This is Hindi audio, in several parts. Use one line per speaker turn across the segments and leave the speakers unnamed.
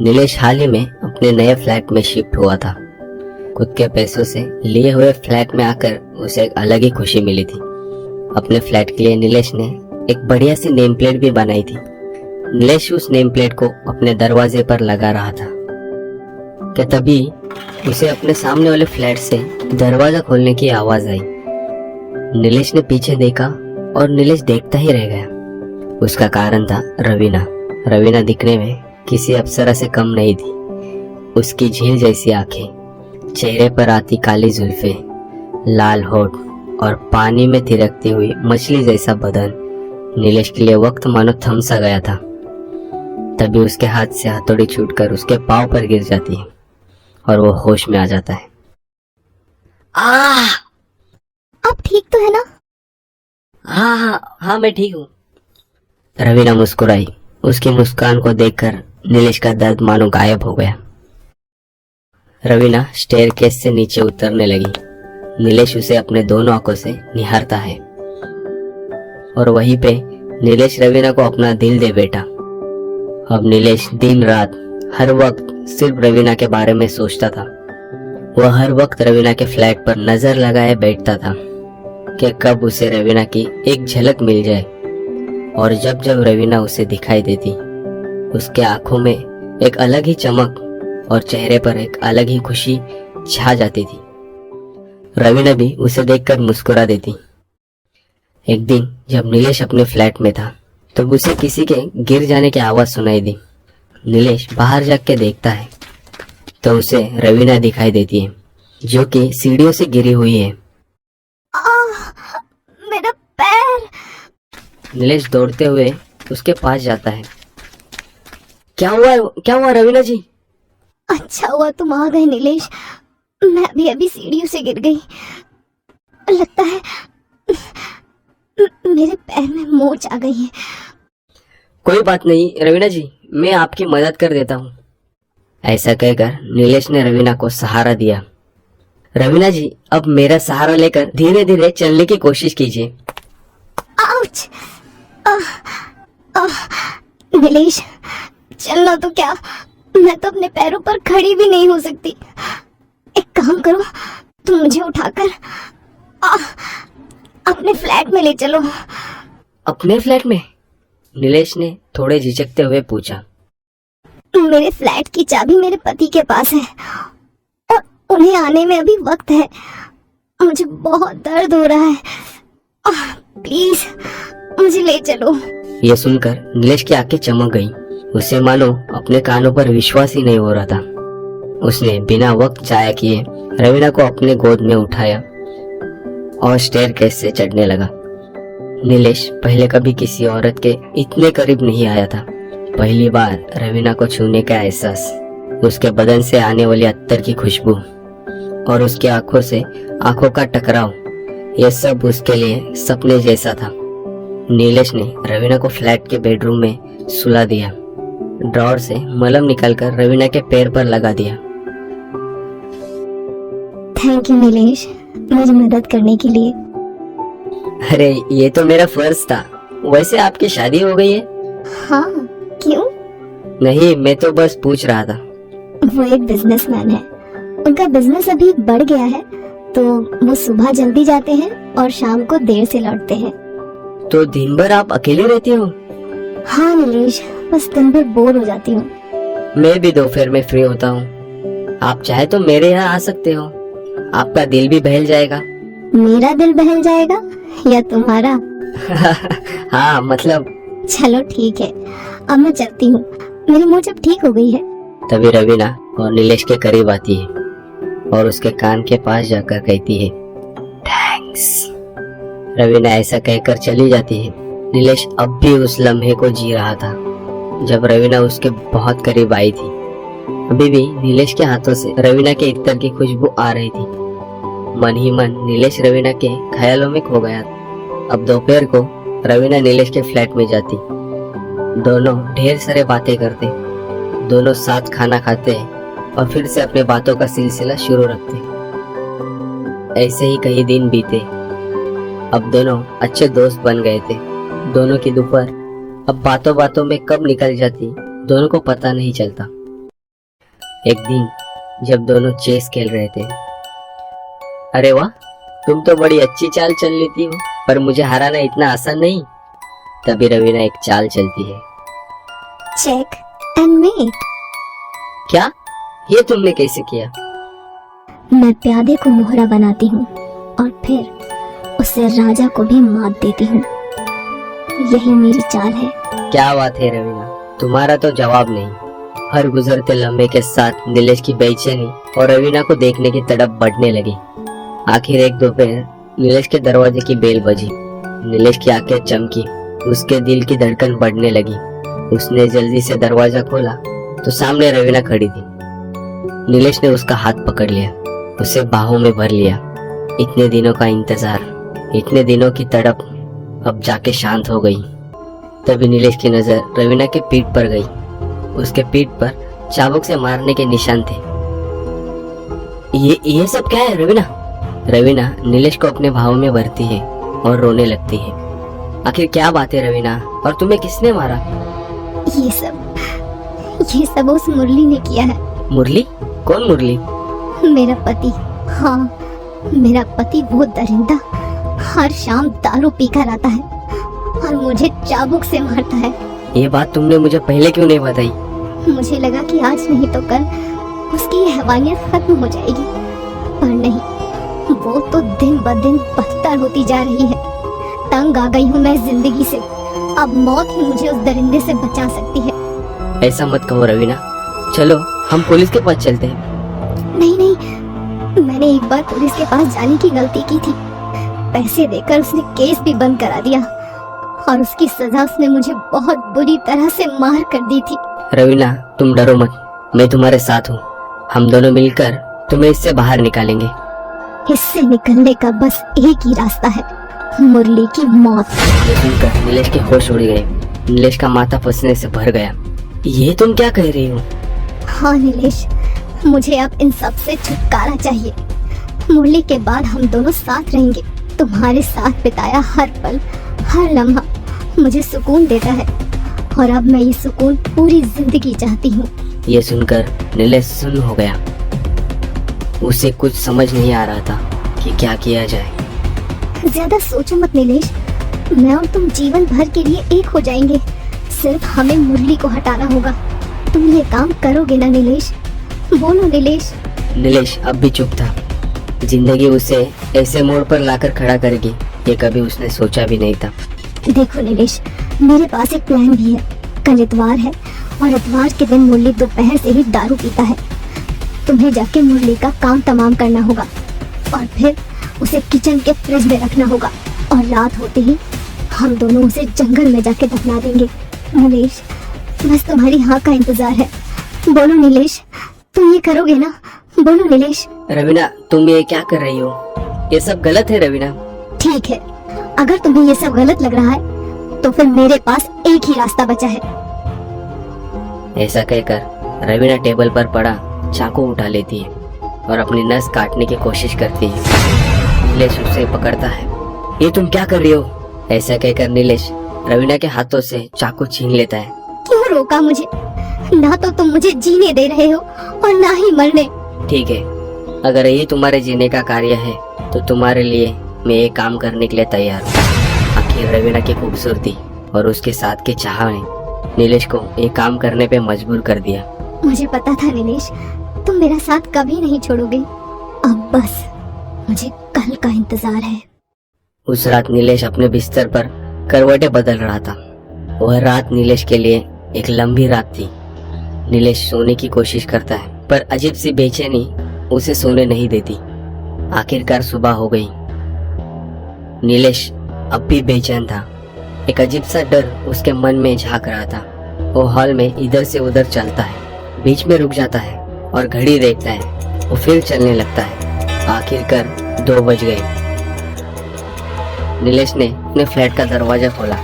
नीलेश हाल ही में अपने नए फ्लैट में शिफ्ट हुआ था। खुद के पैसों से लिए हुए फ्लैट में आकर उसे एक अलग ही खुशी मिली थी। अपने फ्लैट के लिए नीलेश ने एक बढ़िया सी नेम प्लेट भी बनाई थी। नीलेश उस नेम प्लेट को अपने दरवाजे पर लगा रहा था कि तभी उसे अपने सामने वाले फ्लैट से दरवाजा खोलने की आवाज आई। नीलेश ने पीछे देखा और नीलेश देखता ही रह गया। उसका कारण था रवीना। रवीना दिखने में किसी अप्सरा से कम नहीं थी। उसकी झील जैसी आंखें, चेहरे पर आती काली जुल्फे, लाल होठ और पानी में थिरकती हुई मछली जैसा बदन नीलेश के लिए वक्त मानो थम सा गया था। तभी उसके हाथ से हथौड़ी छूटकर उसके पांव पर गिर जाती है और वो होश में आ जाता है।
आप ठीक तो है ना?
हाँ, मैं ठीक हूँ। रवीना मुस्कुराई। उसकी मुस्कान को देखकर नीलेश का दर्द मानो गायब हो गया। रवीना स्टेयरकेस से नीचे उतरने लगी। नीलेश उसे अपने दोनों आंखों से निहारता है और वहीं पे नीलेश रवीना को अपना दिल दे बैठा। अब नीलेश दिन रात हर वक्त सिर्फ रवीना के बारे में सोचता था। वह हर वक्त रवीना के फ्लैट पर नजर लगाए बैठता था कि कब उसे रवीना की एक झलक मिल जाए। और जब जब रवीना उसे दिखाई देती, उसके आंखों में एक अलग ही चमक और चेहरे पर एक अलग ही खुशी छा जाती थी। रवीना भी उसे देखकर मुस्कुरा देती। एक दिन जब नीलेश अपने फ्लैट में था तब उसे किसी के गिर जाने की आवाज सुनाई दी। नीलेश बाहर जाग के देखता है तो उसे रवीना दिखाई देती है, जो कि सीढ़ियों से गिरी हुई है।
मेरा पैर!
नीलेश दौड़ते हुए उसके पास जाता है। क्या हुआ रवीना जी?
अच्छा हुआ तुम आ गए नीलेश। मैं भी अभी सीढ़ियों से गिर गई। लगता है मेरे पैर में मोच आ गई है।
कोई बात नहीं रवीना जी, मैं आपकी मदद कर देता हूँ। ऐसा कहकर नीलेश ने रवीना को सहारा दिया। रवीना जी, अब मेरा सहारा लेकर धीरे धीरे चलने की कोशिश कीजिए।
आउच! नीलेश, चलना तो क्या, मैं तो अपने पैरों पर खड़ी भी नहीं हो सकती। एक काम करो, तुम मुझे उठाकर अपने फ्लैट में ले चलो।
अपने फ्लैट में? नीलेश ने थोड़े झिझकते हुए पूछा।
मेरे फ्लैट की चाबी मेरे पति के पास है और उन्हें आने में अभी वक्त है। मुझे बहुत दर्द हो रहा है। प्लीज मुझे ले चलो।
यह सुनकर नीलेश की आंखें चमक गईं। उसे मानो अपने कानों पर विश्वास ही नहीं हो रहा था। उसने बिना वक्त जाया किए रवीना को अपने गोद में उठाया और स्टेयरकेस से चढ़ने लगा। नीलेश पहले कभी किसी औरत के इतने करीब नहीं आया था। पहली बार रवीना को छूने का एहसास, उसके बदन से आने वाली अत्तर की खुशबू और उसकी आंखों से आंखों का टकराव, यह सब उसके लिए सपने जैसा था। नीलेश ने रवीना को फ्लैट के बेडरूम में सुला दिया। ड्रॉअर से मलहम निकालकर रवीना के पैर पर लगा दिया।
थैंक यू नीलेश, मुझे मदद करने के लिए।
अरे ये तो मेरा फर्ज था। वैसे आपकी शादी हो गई है?
हाँ, क्यों?
नहीं, मैं तो बस पूछ रहा था।
वो एक बिजनेसमैन है। उनका बिजनेस अभी बढ़ गया है तो वो सुबह जल्दी जाते हैं और शाम को देर से लौटते हैं।
तो दिन भर आप अकेले रहती हो?
हाँ नीलेश, बस दिन भर बोर हो जाती हूँ।
मैं भी दोपहर में फ्री होता हूँ। आप चाहे तो मेरे यहाँ आ सकते हो। आपका दिल भी बहल जाएगा।
मेरा दिल बहल जाएगा या तुम्हारा?
हाँ मतलब।
चलो ठीक है, अब मैं चलती हूँ। मेरी मोच अब ठीक हो गई है।
तभी रवीना और नीलेश के करीब आती है और उसके कान के पास जाकर कहती है, थैंक्स। रवीना ऐसा कहकर चली जाती है। नीलेश अब भी उस लम्हे को जी रहा था जब रवीना उसके बहुत करीब आई थी। अभी भी नीलेश के हाथों से रवीना के इत्तर की खुशबू आ रही थी। मन ही मन नीलेश रवीना के ख्यालों में खो गया। अब दोपहर को रवीना नीलेश के फ्लैट में जाती। दोनों ढेर सारे बातें करते, दोनों साथ खाना खाते और फिर से अपने बातों का सिलसिला शुरू रखते। ऐसे ही कई दिन बीते। अब दोनों अच्छे दोस्त बन गए थे। दोनों की दोपहर अब बातों बातों में कब निकल जाती दोनों को पता नहीं चलता। एक दिन जब दोनों चेस खेल रहे थे। अरे वाह, तुम तो बड़ी अच्छी चाल चल लेती हो, पर मुझे हराना इतना आसान नहीं। तभी रवीना एक चाल चलती है।
Check and mate.
क्या? ये तुमने कैसे किया?
मैं प्यादे को मोहरा बनाती हूँ और फिर उसे राजा को भी मात देती हूँ। यही मेरी चाल है।
क्या बात है रवीना, तुम्हारा तो जवाब नहीं। हर गुजरते लम्हे के साथ नीलेश की बेचैनी और रवीना को देखने की तड़प बढ़ने लगी। आखिर एक दोपहर नीलेश के दरवाजे की बेल बजी। नीलेश की आंखें चमकी, उसके दिल की धड़कन बढ़ने लगी। उसने जल्दी से दरवाजा खोला तो सामने रवीना खड़ी थी। नीलेश ने उसका हाथ पकड़ लिया, उसे बाहों में भर लिया। इतने दिनों का इंतजार, इतने दिनों की तड़प अब जाके शांत हो गई। तभी नीलेश की नजर रवीना के पीठ पर गई। उसके पीठ पर चाबुक से मारने के निशान थे। ये सब क्या है रवीना? रवीना नीलेश को अपने भावों में भरती है और रोने लगती है। आखिर क्या बात है रवीना, और तुम्हें किसने मारा?
ये सब उस मुरली ने किया है।
मुरली? कौन मुरली?
मेरा पति। हाँ, मेरा पति वो दरिंदा हर शाम दारू पीकर आता है और मुझे चाबुक से मारता है।
ये बात तुमने मुझे पहले क्यों नहीं बताई?
मुझे लगा कि आज नहीं तो कल उसकी ये हैवानियत खत्म हो जाएगी, पर नहीं, वो तो दिन ब दिन बदतर होती जा रही है। तंग आ गई हूँ मैं जिंदगी से। अब मौत ही मुझे उस दरिंदे से बचा सकती है।
ऐसा मत कहो रवीना, चलो हम पुलिस के पास चलते हैं।
नहीं, मैंने एक बार पुलिस के पास जाने की गलती की थी। पैसे देकर उसने केस भी बंद करा दिया और उसकी सजा उसने मुझे बहुत बुरी तरह से मार कर दी थी।
रवीना, तुम डरो मत, मैं तुम्हारे साथ हूँ। हम दोनों मिलकर तुम्हें इससे बाहर निकालेंगे।
इससे निकलने का बस एक ही रास्ता है, मुरली की मौत।
ये सुनकर नीलेश के होश उड़ गए। नीलेश का माथा पसीने से भर गया। ये तुम क्या कह रही हो?
हाँ नीलेश, मुझे अब इन सब से छुटकारा चाहिए। मुरली के बाद हम दोनों साथ रहेंगे। तुम्हारे साथ बिताया हर पल, हर लम्हा मुझे सुकून देता है और अब मैं ये सुकून पूरी जिंदगी चाहती हूँ।
ये सुनकर नीलेश सुन्न हो गया। उसे कुछ समझ नहीं आ रहा था कि क्या किया जाए।
ज्यादा सोचो मत नीलेश, मैं और तुम जीवन भर के लिए एक हो जाएंगे। सिर्फ हमें मुरली को हटाना होगा। तुम ये काम करोगे ना नीलेश? बोलो नीलेश।
नीलेश अब भी चुप था। जिंदगी उसे ऐसे मोड़ पर लाकर खड़ा करेगी, ये कभी उसने सोचा भी नहीं था।
देखो नीलेश, मेरे पास एक प्लान भी है। कल इतवार है और इतवार के दिन मुरली दोपहर से ही दारू पीता है। तुम्हें जाके मुरली का काम तमाम करना होगा और फिर उसे किचन के फ्रिज में रखना होगा और रात होते ही हम दोनों उसे जंगल में जाके दफना देंगे। नीलेश, बस तुम्हारी हाँ का इंतजार है। बोलो नीलेश, तुम ये करोगे ना? बोलो नीलेश।
रवीना, तुम ये क्या कर रही हो? ये सब गलत है रवीना।
ठीक है, अगर तुम्हें ये सब गलत लग रहा है तो फिर मेरे पास एक ही रास्ता बचा है।
ऐसा कहकर रवीना टेबल पर पड़ा चाकू उठा लेती है और अपनी नस काटने की कोशिश करती है। नीलेश उसे पकड़ता है। ये तुम क्या कर रही हो? ऐसा कहकर नीलेश रवीना के हाथों से चाकू छीन लेता है।
क्यों रोका मुझे? ना तो तुम मुझे जीने दे रहे हो और ना ही मरने।
ठीक है, अगर ये तुम्हारे जीने का कार्य है तो तुम्हारे लिए मैं ये काम करने के लिए तैयार हूँ। आखिर रवीना की खूबसूरती और उसके साथ के चाह ने नीलेश को ये काम करने पे मजबूर कर दिया।
मुझे पता था नीलेश, तुम मेरा साथ कभी नहीं छोड़ोगे। अब बस मुझे कल का इंतजार है।
उस रात नीलेश अपने बिस्तर पर करवटें बदल रहा था। वह रात नीलेश के लिए एक लंबी रात थी। नीलेश सोने की कोशिश करता है पर अजीब सी बेचैनी उसे सोने नहीं देती। आखिरकार सुबह हो गई। नीलेश अब भी बेचैन था। एक अजीब सा डर उसके मन में झांक रहा था। वो हॉल में इधर से उधर चलता है, बीच में रुक जाता है और घड़ी देखता है। वो फिर चलने लगता है। आखिरकार 2 बज गए। नीलेश ने अपने फ्लैट का दरवाजा खोला।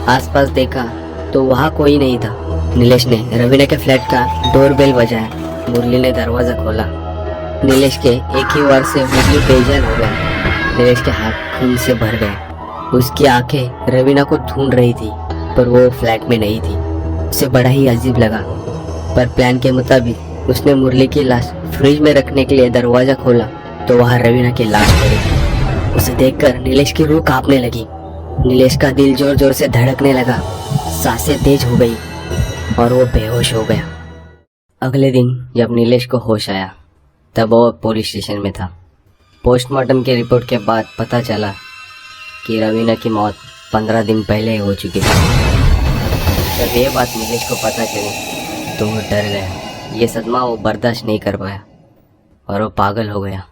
आसपास देखा तो वहाँ कोई नहीं था। नीलेश ने रवीना के फ्लैट का डोरबेल बजाया। मुरली ने दरवाजा खोला। नीलेश के एक ही वार से मुरली बेजान हो गया। नीलेश के हाथ खून से भर गए। उसकी आंखें रवीना को ढूंढ रही थी पर वो फ्लैट में नहीं थी। उसे बड़ा ही अजीब लगा, पर प्लान के मुताबिक उसने मुरली की लाश फ्रिज में रखने के लिए दरवाजा खोला तो वहां रवीना की लाश पड़ी। उसे देखकर नीलेश की रूह कांपने लगी। नीलेश का दिल जोर जोर से धड़कने लगा, सांसें तेज हो गई और वो बेहोश हो गया। अगले दिन जब नीलेश को होश आया तब वो पुलिस स्टेशन में था। पोस्टमार्टम की रिपोर्ट के बाद पता चला कि रवीना की मौत 15 दिन पहले हो चुकी थी। जब ये बात नीलेश को पता चली तो वो डर गया। ये सदमा वो बर्दाश्त नहीं कर पाया और वो पागल हो गया।